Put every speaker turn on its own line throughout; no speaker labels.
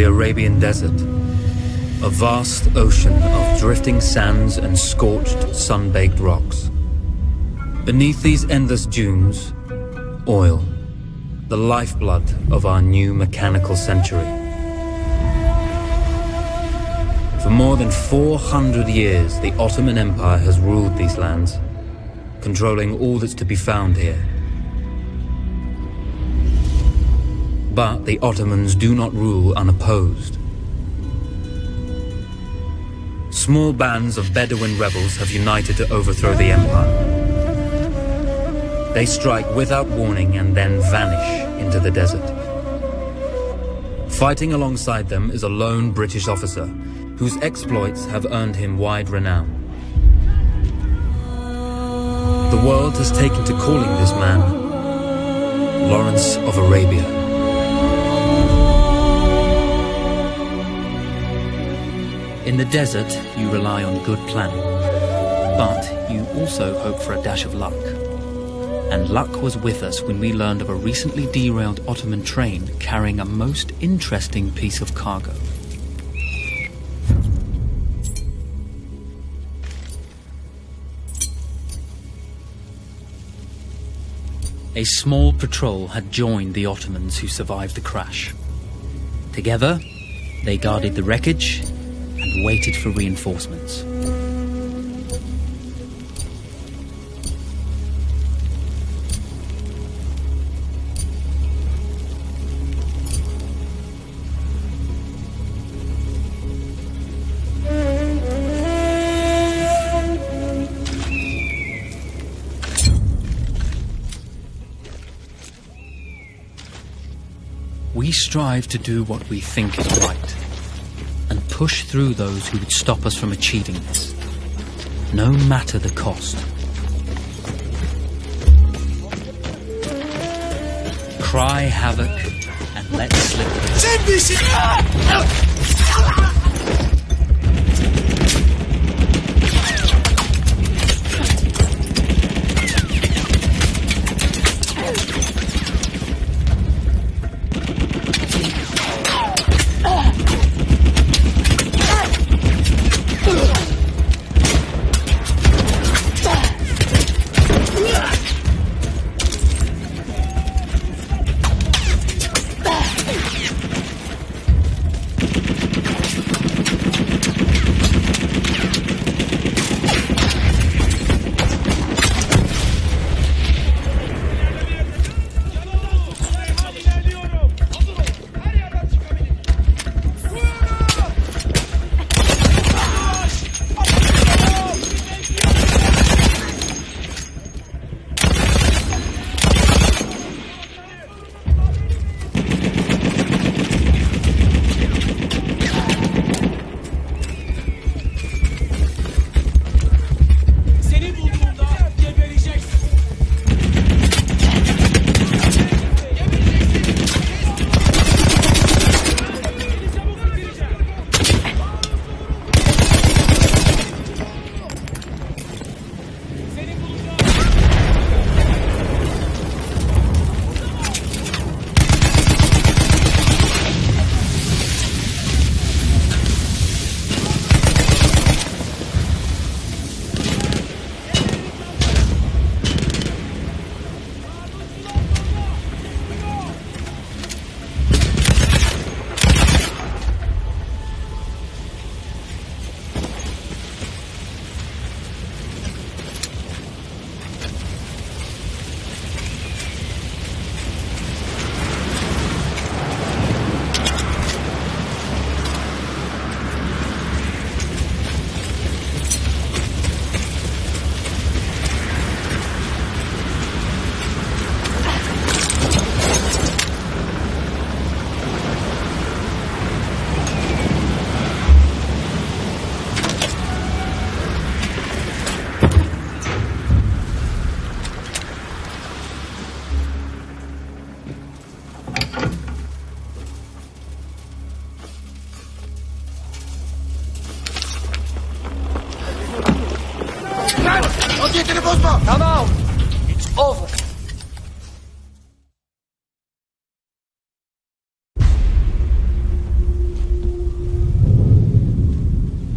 Arabian Desert, a vast ocean of drifting sands and scorched, sun-baked rocks. Beneath these endless dunes, oil, the lifeblood of our new mechanical century. For more than 400 years, the Ottoman Empire has ruled these lands, controlling all that's to be found here. But the Ottomans do not rule unopposed. Small bands of Bedouin rebels have united to overthrow the empire. They strike without warning and then vanish into the desert. Fighting alongside them is a lone British officer whose exploits have earned him wide renown. The world has taken to calling this man Lawrence of Arabia. In the desert, you rely on good planning, but you also hope for a dash of luck. And luck was with us when we learned of a recently derailed Ottoman train carrying a most interesting piece of cargo. A small patrol had joined the Ottomans who survived the crash. Together, they guarded the wreckage and waited for reinforcements. We strive to do what we think is right, and push through those who would stop us from achieving this, no matter the cost. Cry havoc and let slip the...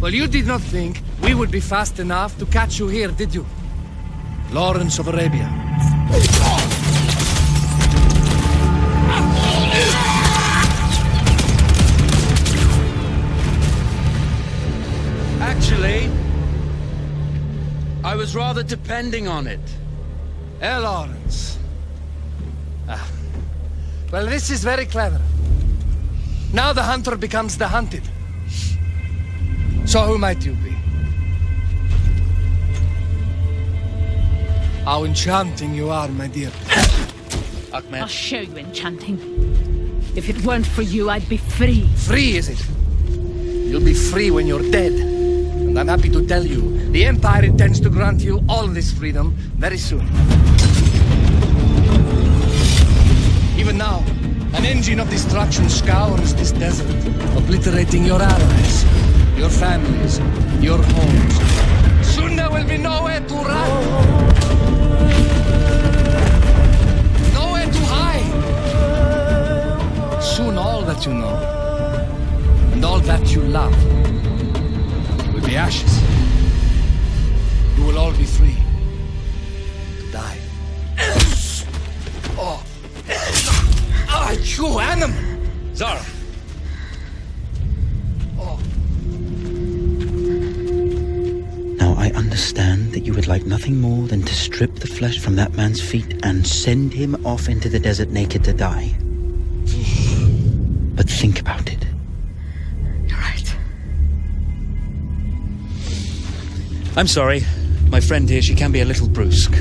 Well, you did not think we would be fast enough to catch you here, did you? Lawrence of Arabia.
Actually, I was rather depending on it.
Lawrence. Well, this is very clever. Now the hunter becomes the hunted. So who might you be? How enchanting you are, my dear.
I'll show you enchanting. If it weren't for you, I'd be free.
Free, is it? You'll be free when you're dead. And I'm happy to tell you, the Empire intends to grant you all this freedom very soon. Even now, an engine of destruction scours this desert, obliterating your allies, your families, your homes. Soon there will be nowhere to run. Nowhere to hide. Soon all that you know, and all that you love, will be ashes. You will all be free to die. Oh. Ah, you animal!
Zara!
Now I understand that you would like nothing more than to strip the flesh from that man's feet and send him off into the desert naked to die. But think about it.
You're right.
I'm sorry. My friend here, she can be a little brusque.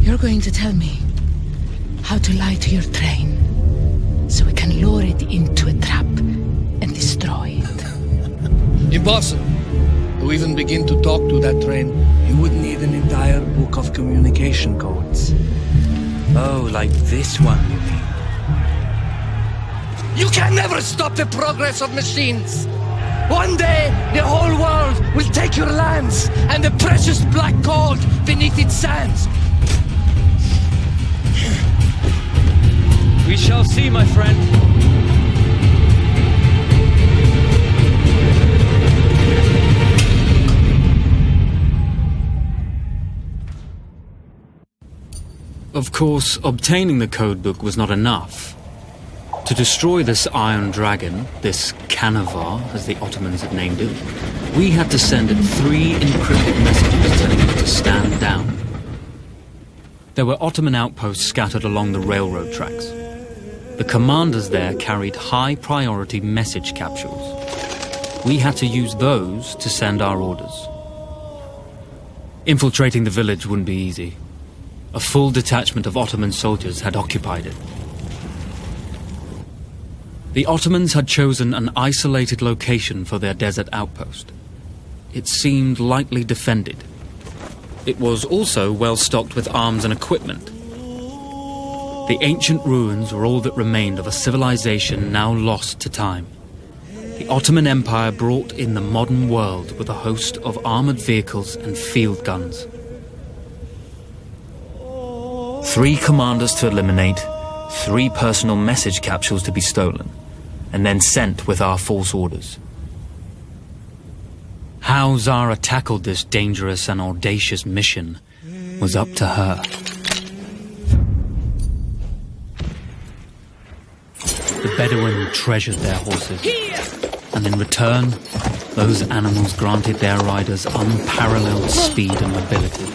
You're going to tell me how to lie to your train so we can lure it into a trap and destroy it.
Impossible. To even begin to talk to that train, you would need an entire book of communication codes.
Oh, like this one, you mean?
You can never stop the progress of machines. One day, the whole world will take your lands and the precious black gold beneath its sands.
We shall see, my friend.
Of course, obtaining the codebook was not enough. To destroy this Iron Dragon, this Canavar, as the Ottomans had named it, we had to send it 3 encrypted messages telling it to stand down. There were Ottoman outposts scattered along the railroad tracks. The commanders there carried high-priority message capsules. We had to use those to send our orders. Infiltrating the village wouldn't be easy. A full detachment of Ottoman soldiers had occupied it. The Ottomans had chosen an isolated location for their desert outpost. It seemed lightly defended. It was also well stocked with arms and equipment. The ancient ruins were all that remained of a civilization now lost to time. The Ottoman Empire brought in the modern world with a host of armored vehicles and field guns. 3 commanders to eliminate, 3 personal message capsules to be stolen, and then sent with our false orders. How Zara tackled this dangerous and audacious mission was up to her. The Bedouin treasured their horses, and in return, those animals granted their riders unparalleled speed and mobility.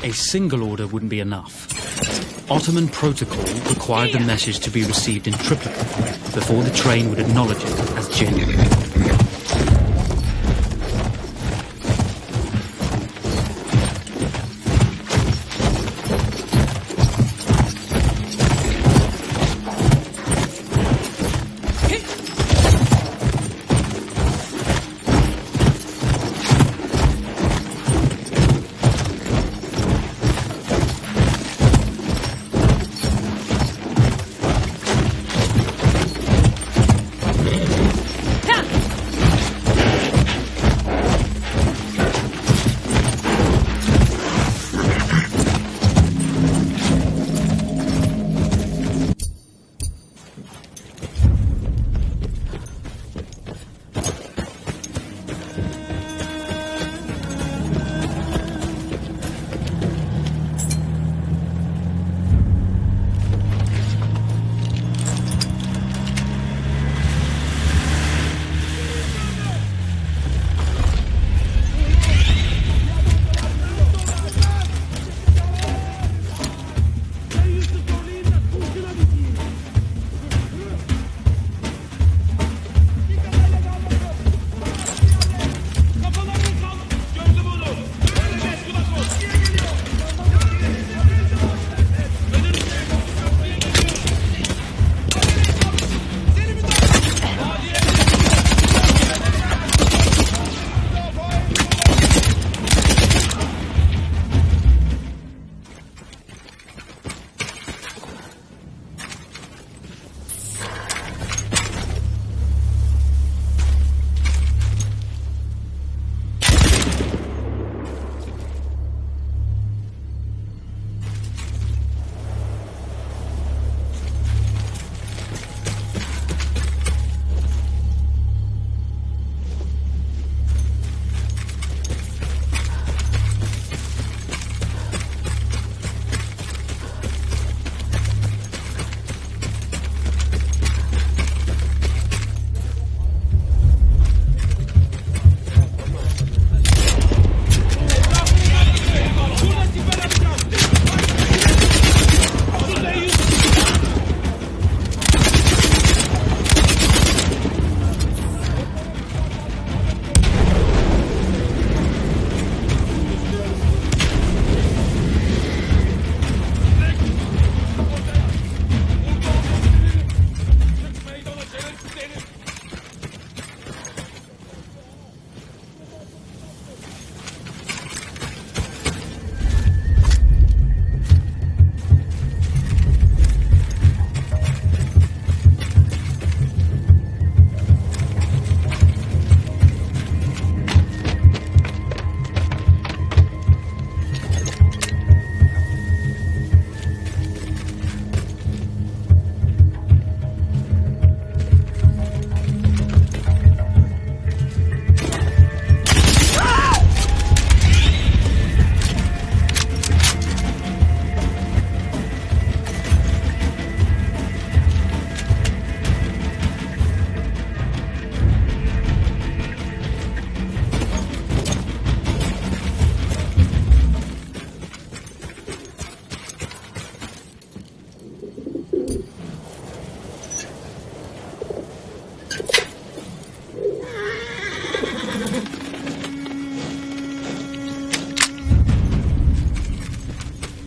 A single order wouldn't be enough. Ottoman protocol required the message to be received in triplicate before the train would acknowledge it as genuine.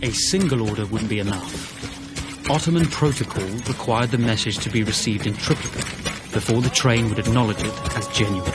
A single order wouldn't be enough. Ottoman protocol required the message to be received in triplicate before the train would acknowledge it as genuine.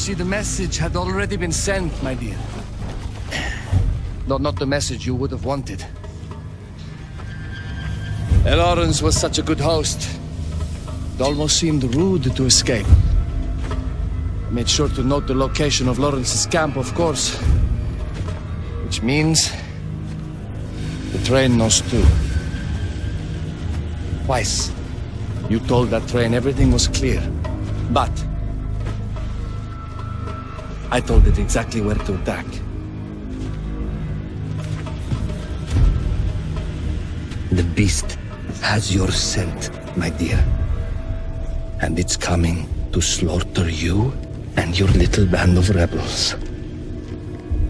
see, the message had already been sent, my dear. Not the message you would have wanted. Lawrence was such a good host. It almost seemed rude to escape. I made sure to note the location of Lawrence's camp, of course. Which means the train knows too. Twice, you told that train everything was clear. But I told it exactly where to attack. The beast has your scent, my dear. And it's coming to slaughter you and your little band of rebels.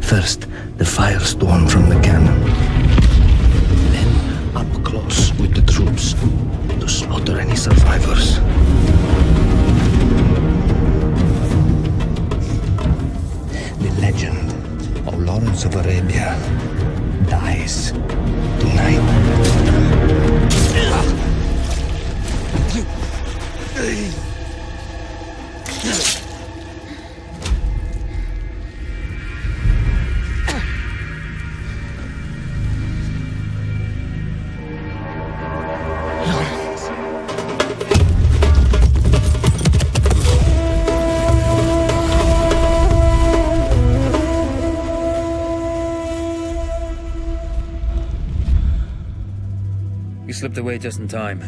First, the firestorm from the cannon. Then, up close with the troops to slaughter any survivors. The legend of Lawrence of Arabia dies tonight.
You slipped away just in time.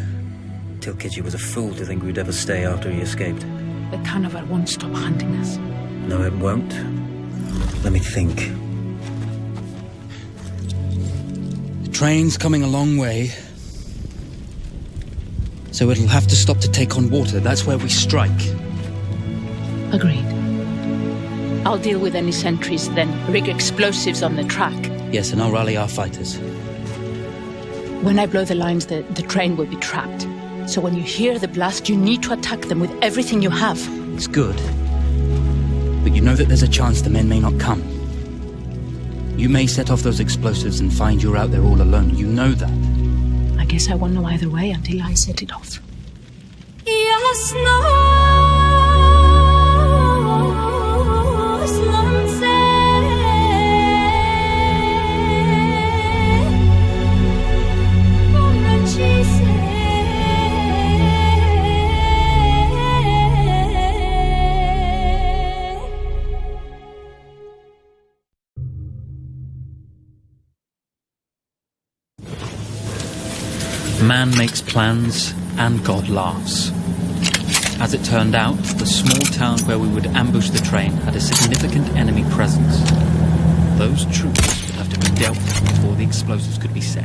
Tilkitchi was a fool to think we'd ever stay after he escaped.
The Carnival won't stop hunting us.
No, it won't. Let me think. The train's coming a long way. So it'll have to stop to take on water. That's where we strike.
Agreed. I'll deal with any sentries, then rig explosives on the track.
Yes, and I'll rally our fighters.
When I blow the lines, the train will be trapped. So when you hear the blast, you need to attack them with everything you have.
It's good. But you know that there's a chance the men may not come. You may set off those explosives and find you're out there all alone. You know that.
I guess I won't know either way until I set it off.
Man makes plans, and God laughs. As it turned out, the small town where we would ambush the train had a significant enemy presence. Those troops would have to be dealt with before the explosives could be set.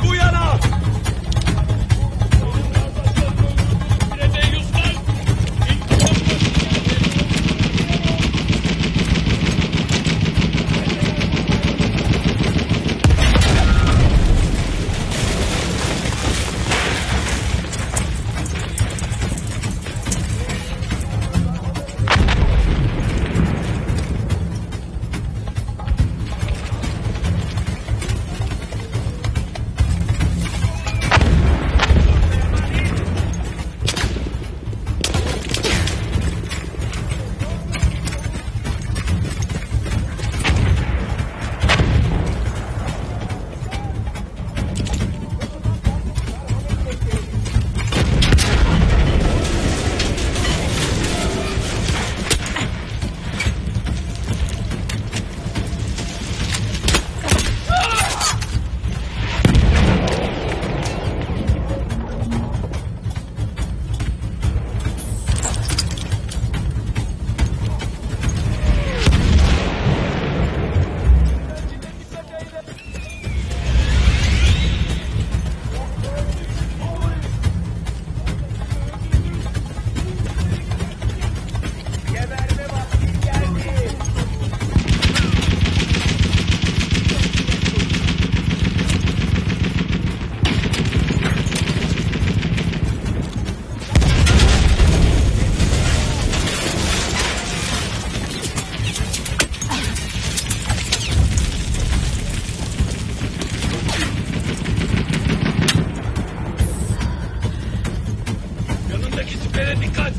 Bu yana! Yanındaki sipere dikkat!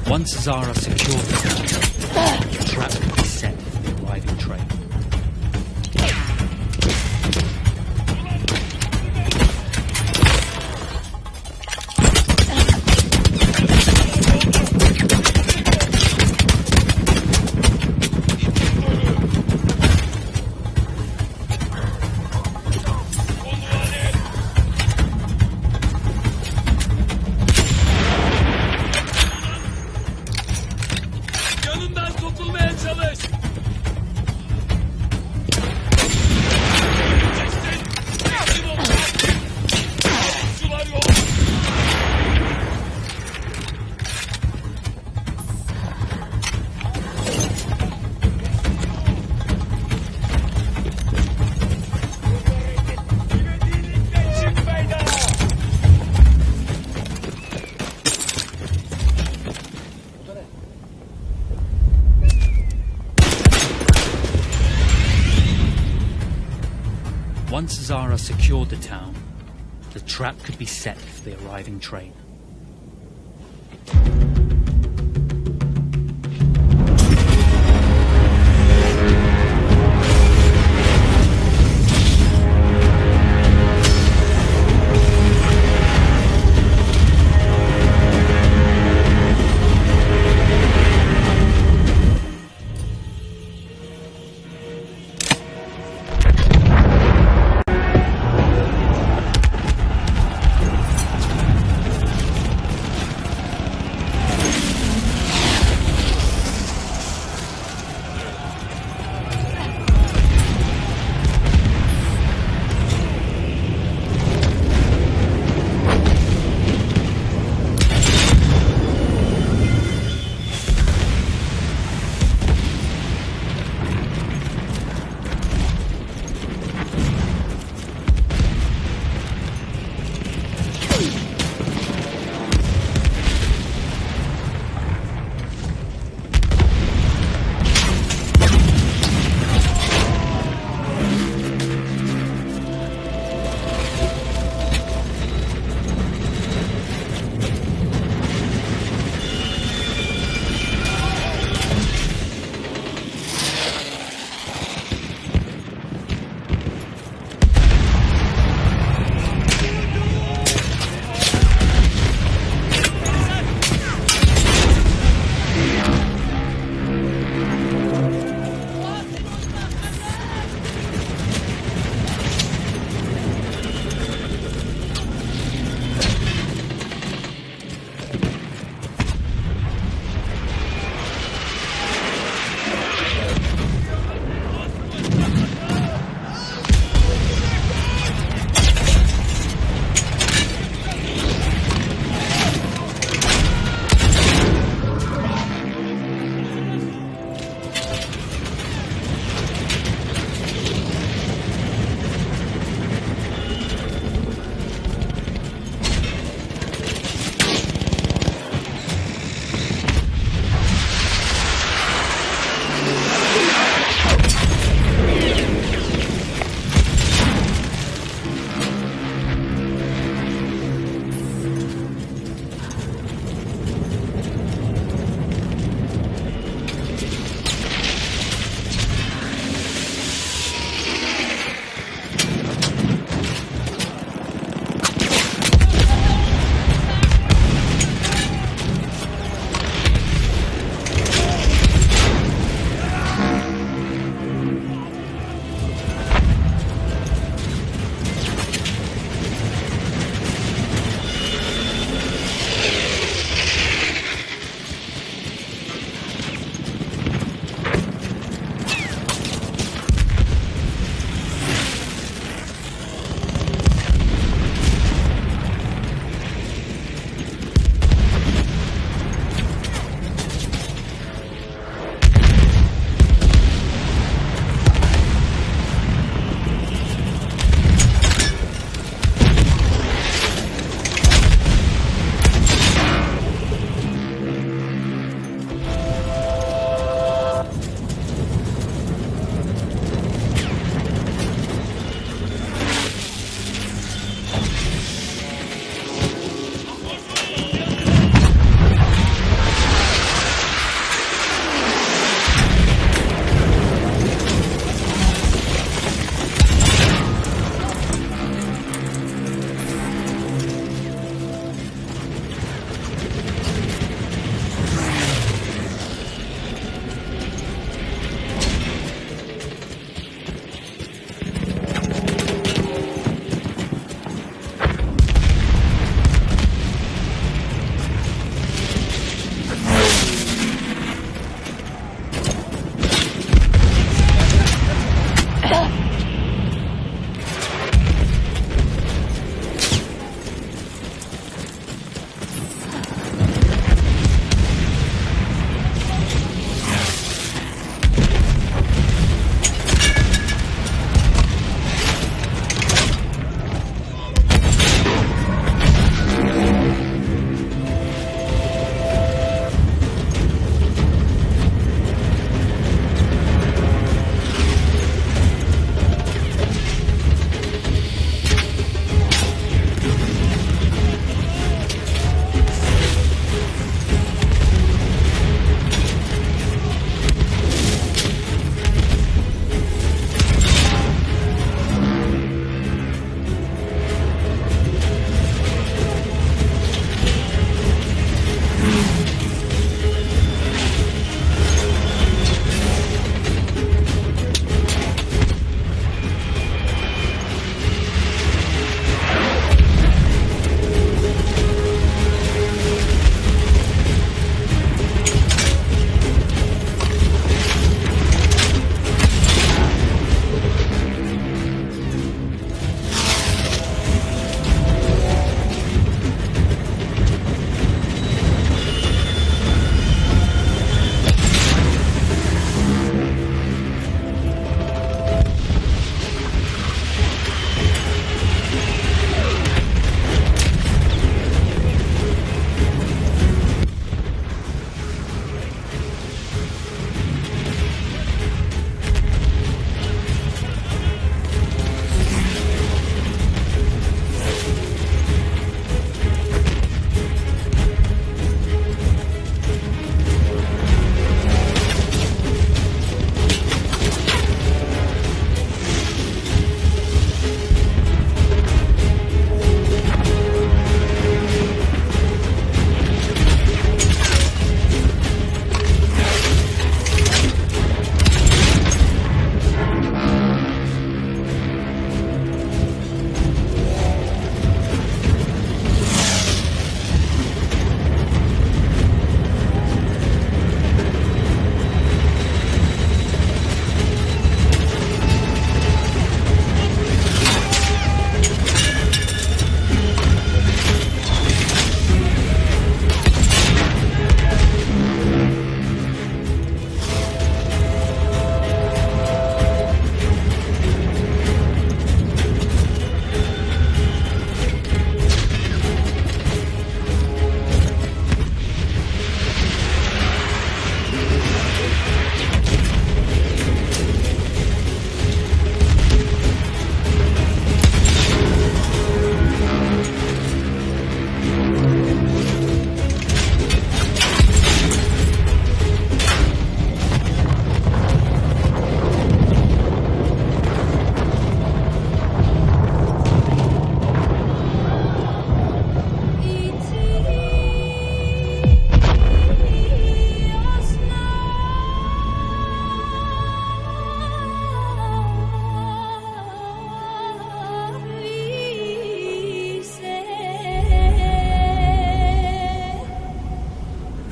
Once Zara secured the town, the trap could be set for the arriving train.
Yanından tutulmaya çalış! Teslim ol! Sular yok! Çık meydana!
Once Zara secured the town, the trap could be set for the arriving train.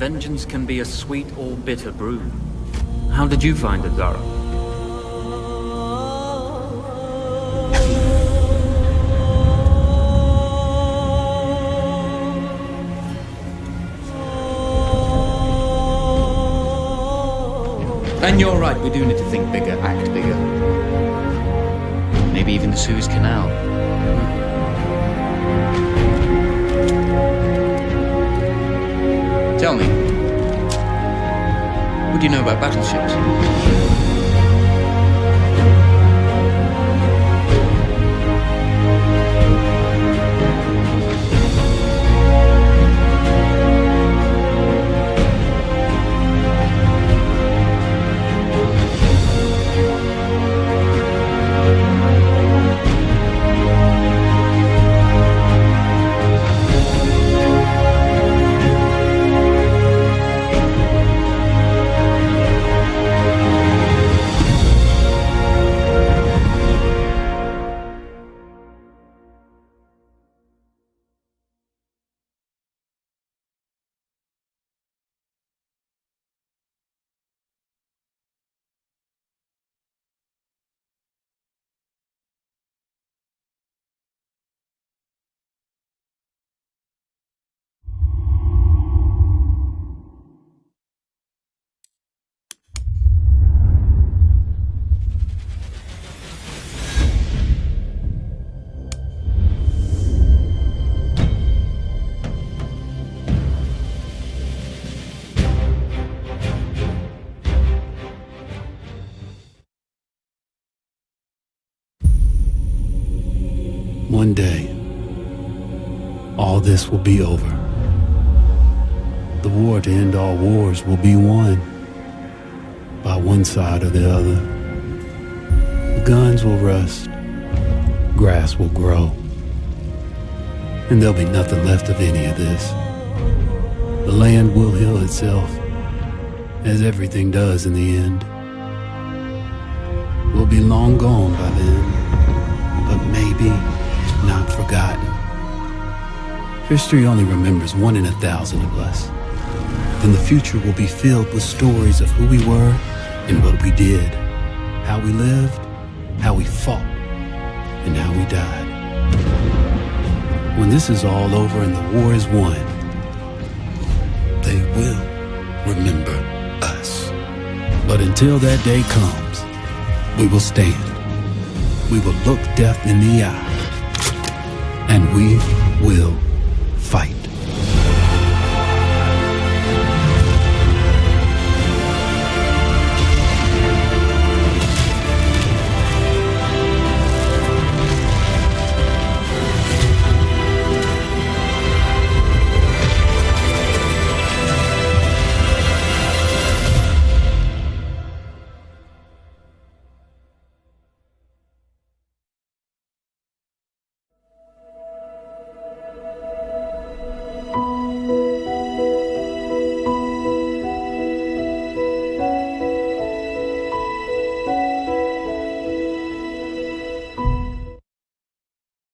vengeance can be a sweet or bitter brew. How did you find it, Zara?
And you're right, we do need to think bigger, act bigger. Maybe even the Suez Canal. Tell me, what do you know about battleships?
One day, all this will be over. The war to end all wars will be won by one side or the other. The guns will rust, grass will grow, and there'll be nothing left of any of this. The land will heal itself, as everything does in the end. We'll be long gone by then, but maybe not forgotten. History only remembers 1 in 1,000 of us. Then the future will be filled with stories of who we were and what we did, how we lived, how we fought, and how we died. When this is all over and the war is won, they will remember us. But until that day comes, we will stand. We will look death in the eye. And we will fight.